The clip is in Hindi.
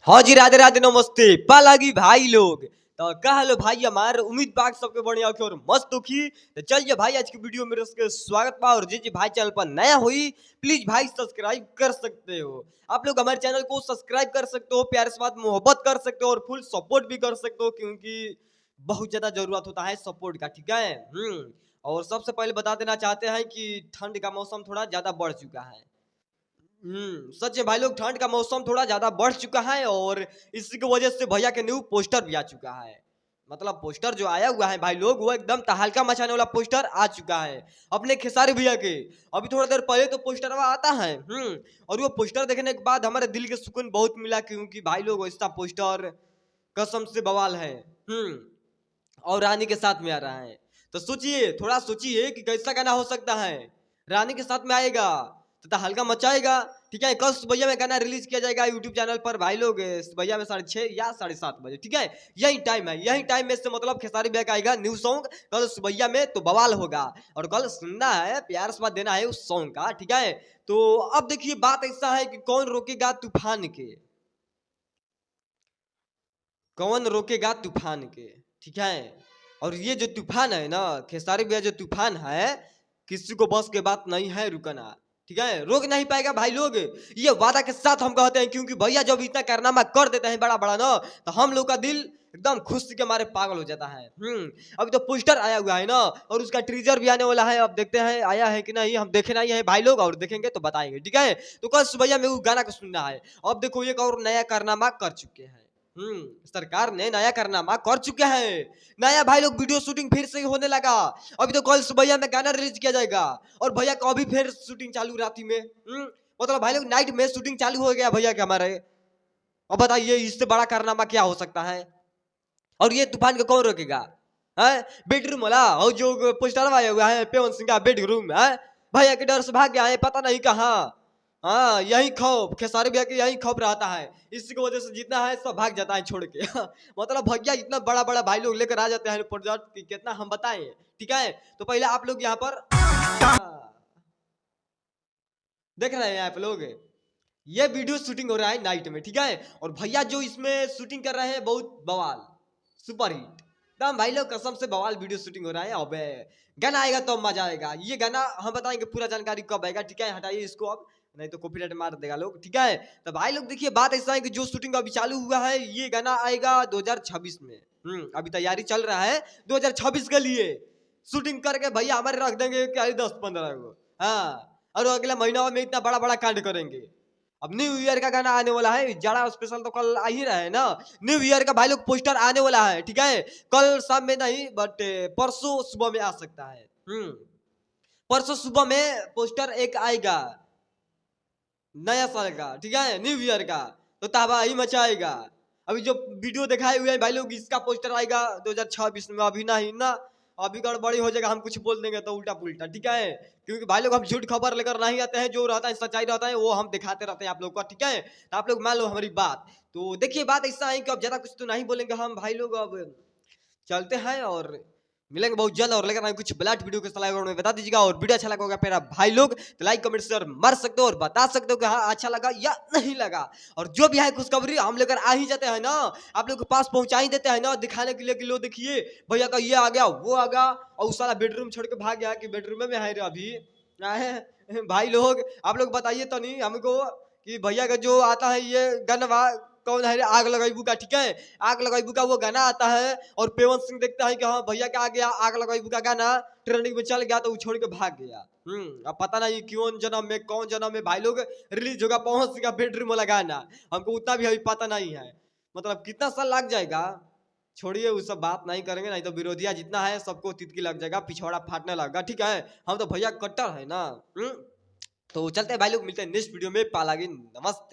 हाँ जी, राधे राधे नमस्ते पालागी भाई लोग। तो का हेलो भाई हमार उम्मीद बाग सबके बढ़िया होके और मस्त होखी। तो चलिए भाई आज की वीडियो में उसके स्वागत बा और जी भाई चैनल पर नया हुई प्लीज भाई सब्सक्राइब कर सकते हो। आप लोग हमारे चैनल को सब्सक्राइब कर सकते हो, प्यार से बात मोहब्बत कर सकते हो और फुल सपोर्ट भी कर सकते हो क्योंकि बहुत ज्यादा जरूरत होता है सपोर्ट का, ठीक है। और सबसे पहले बता देना चाहते हैं कि ठंड का मौसम थोड़ा ज्यादा बढ़ चुका है। सच है भाई लोग, ठंड का मौसम थोड़ा ज्यादा बढ़ चुका है और इसी की वजह से भैया के न्यू पोस्टर भी आ चुका है। मतलब पोस्टर जो आया हुआ है भाई लोग वो एकदम तहलका मचाने वाला पोस्टर आ चुका है अपने खेसारी भैया के। अभी थोड़ा देर पहले तो पोस्टर आता है। और वो पोस्टर देखने के बाद हमारे दिल के सुकून बहुत मिला क्योंकि भाई लोग ऐसा पोस्टर कसम से बवाल है। और रानी के साथ में आ रहा है तो सोचिए, थोड़ा सोचिए कि कैसा गाना हो सकता है। रानी के साथ में आएगा तो हल्का मचाएगा, ठीक है। कल सुबह में गाना रिलीज किया जाएगा यूट्यूब चैनल पर भाई लोग, सुबह में 6:30 या 7:30 बजे, ठीक है। यही टाइम है, यही टाइम में से मतलब खेसारी भैया का आएगा न्यू सॉन्ग कल सुबह में, तो बवाल होगा। और कल सुनना है, प्यार से बात देना है उस सॉन्ग का, ठीक है। तो अब देखिए बात ऐसा है कि कौन रोकेगा तूफान के, कौन रोकेगा तूफान के, ठीक है। और ये जो तूफान है ना खेसारी भैया, जो तूफान है किसी को बस के बात नहीं है रुकना, ठीक है। रोक नहीं पाएगा भाई लोग, ये वादा के साथ हम कहते हैं क्योंकि भैया जब इतना कारनामा कर देते हैं बड़ा बड़ा ना तो हम लोग का दिल एकदम खुशी के मारे पागल हो जाता है। अभी तो पोस्टर आया हुआ है ना और उसका ट्रीजर भी आने वाला है, अब देखते हैं आया है कि नहीं, हम देखे नहीं है भाई लोग, और देखेंगे तो बताएंगे, ठीक है। तो कल सुबह में वो गाना को सुनना है। अब देखो एक और नया कारनामा कर चुके हैं। सरकार ने नया कारनामा कर चुके हैं। नया भाई लोग वीडियो शूटिंग फिर से होने लगा। अभी तो कल सुबह में गाना रिलीज किया जाएगा और भैया का अभी फिर शूटिंग चालू राती में। मतलब भाई लोग नाइट में शूटिंग चालू हो गया भैया के हमारे। अब बताइए इससे बड़ा कारनामा क्या हो सकता है। और ये तूफान को कौन रोकेगा है। बेडरूम वाला और जो पोस्टर आया हुआ है पेवन सिंह का बेडरूम है, भैया के डर से भाग गया है पता नहीं कहाँ। हाँ यही खौफ खेसारी भैया के, यही खौफ रहता है, इसी की वजह से जितना है सब भाग जाता है छोड़ के। मतलब भैया इतना बड़ा बड़ा भाई लोग लेकर आ जाते हैं प्रोजेक्ट की कितना हम बताएं, ठीक है। तो पहले आप लोग यहाँ पर देख रहे हैं आप लोग, ये वीडियो शूटिंग हो रहा है नाइट में, ठीक है। और भैया जो इसमें शूटिंग कर रहे हैं बहुत बवाल सुपर हिट एकदम भाई लोग, कसम से बवाल वीडियो शूटिंग हो रहा है। अब गाना आएगा तो मजा आएगा। ये गाना हम बताएंगे पूरा जानकारी कब आएगा, ठीक है। हटाइए इसको अब, नहीं तो कॉपीराइट मार देगा लोग, ठीक है। तो भाई लोग देखिए बात ऐसा है कि जो शूटिंग अभी चालू हुआ है ये गाना आएगा 2026 में। अभी तैयारी चल रहा है 2026 के लिए। शूटिंग करके भैया हमारे रख देंगे क्या 10-15 को, हाँ। और अगले महीना में इतना बड़ा बड़ा कांड करेंगे। अब न्यू ईयर का गाना आने वाला है, जाड़ा स्पेशल तो कल आ ही रहा है ना। न्यू ईयर का भाई लोग पोस्टर आने वाला है, ठीक है। कल शाम में नहीं बट परसों सुबह में आ सकता है। परसों सुबह में पोस्टर एक आएगा नया साल का, ठीक है, न्यू ईयर का, तो तबाही मचाएगा। अभी जो वीडियो दिखाए हुए हैं भाई लोग इसका पोस्टर आएगा 2026 में, अभी नहीं ना, अभी गड़बड़ी हो जाएगा, हम कुछ बोल देंगे तो उल्टा पुल्टा, ठीक है। क्योंकि भाई लोग हम झूठ खबर लेकर नहीं आते हैं, जो रहता है सच्चाई रहता है वो हम दिखाते रहते हैं आप लोग को, ठीक है। तो आप लोग मान लो हमारी बात। तो देखिए बात ऐसा है कि अब ज्यादा कुछ तो नहीं बोलेंगे हम भाई लोग, अब चलते हैं और मिलेंगे बहुत जल्द। और लेकर आए कुछ ब्लैट वीडियो के सलाह में बता दीजिएगा। और वीडियो अच्छा लगा होगा मेरा भाई लोग तो लाइक कमेंट शेयर मार सकते हो और बता सकते हो कि हाँ अच्छा लगा या नहीं लगा। और जो भी है खुशखबरी हम लेकर आ ही जाते हैं ना, आप लोग के पास पहुंचा ही देते हैं ना, दिखाने के लिए कि लो देखिए भैया का ये आ गया वो आ गया, और उस साला बेडरूम छोड़ के भाग गया कि बेडरूम में है रे अभी। भाई लोग आप लोग बताइए तो नहीं हमको कि भैया का जो आता है ये गनवा कौन है रे, आग लगाईबू का, ठीक है। आग लगाईबू का वो गाना आता है और पेवन सिंह देखता है कि हाँ भैया का आ गया आग लगाईबू का गाना, ट्रेंडिंग में चल गया तो वो छोड़ के भाग गया। अब पता नहीं कौन जन्म में कौन जन्म में भाई लोग रिलीज होगा पवन सिंह का बेडरूम वाला गाना, हमको उतना भी अभी पता नहीं है। मतलब कितना साल लग जाएगा, छोड़िए वो सब बात नहीं करेंगे, नहीं तो विरोधिया जितना है सबको तितकी लग जाएगा, पिछवाड़ा फाटने लगेगा, ठीक है। हम तो भैया कट्टर है ना। तो चलते हैं भाई लोग, मिलते हैं नेक्स्ट वीडियो में, पालागी नमस्ते।